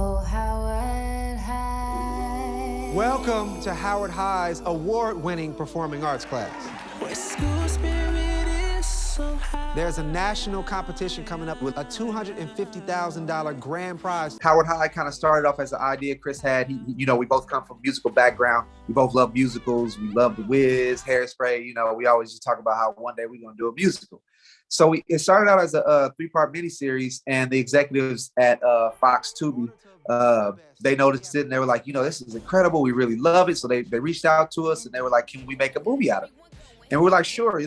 Oh, Howard High. Welcome to Howard High's award-winning performing arts class. Where school spirit is so high. There's a national competition coming up with a $250,000 grand prize. Howard High kind of started off as an idea Chris had. We both come from a musical background. We both love musicals. We love The Wiz, Hairspray. We always just talk about how one day we're going to do a musical. So it started out as a three-part miniseries, and the executives at Fox Tubi, they noticed it, and they were like, this is incredible. We really love it. So they reached out to us, and they were like, can we make a movie out of it? And we were like, sure,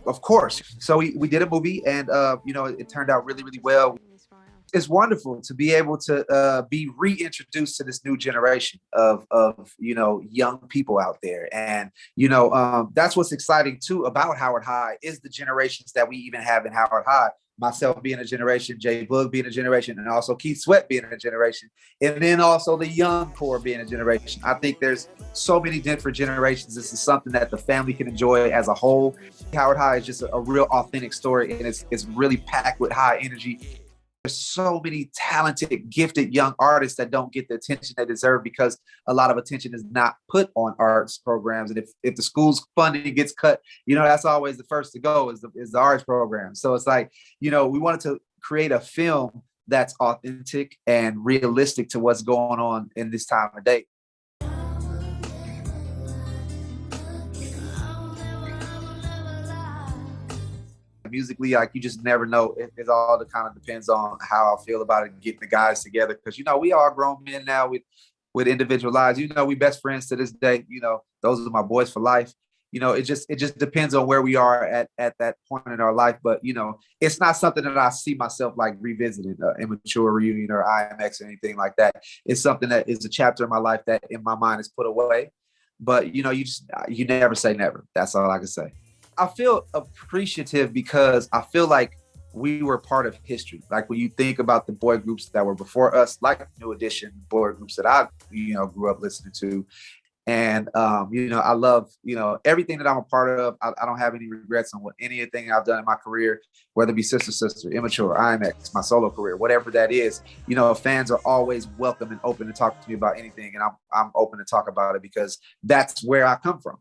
of course. So we did a movie, and it turned out really, really well. It's wonderful to be able to be reintroduced to this new generation of young people out there. And, that's what's exciting too about Howard High is the generations that we even have in Howard High. Myself being a generation, Jay Boog being a generation, and also Keith Sweat being a generation, and then also the young core being a generation. I think there's so many different generations. This is something that the family can enjoy as a whole. Howard High is just a real authentic story, and it's really packed with high energy. There's so many talented, gifted young artists that don't get the attention they deserve because a lot of attention is not put on arts programs. And if the school's funding gets cut, that's always the first to go is the arts program. So it's like, we wanted to create a film that's authentic and realistic to what's going on in this time of day. Musically, like, you just never know. It all kind of depends on how I feel about it, getting the guys together, because we are grown men now with individual lives. We best friends to this day. Those are my boys for life. It just depends on where we are at that point in our life. But it's not something that I see myself like revisiting, Immature, Reunion, or IMX or anything like that. It's something that is a chapter in my life that in my mind is put away. But you never say never. That's all I can say. I feel appreciative because I feel like we were part of history. Like when you think about the boy groups that were before us, like New Edition, boy groups that I, grew up listening to. And, I love, everything that I'm a part of. I don't have any regrets on anything I've done in my career, whether it be Sister Sister, Immature, IMX, my solo career, whatever that is. Fans are always welcome and open to talk to me about anything. And I'm open to talk about it because that's where I come from.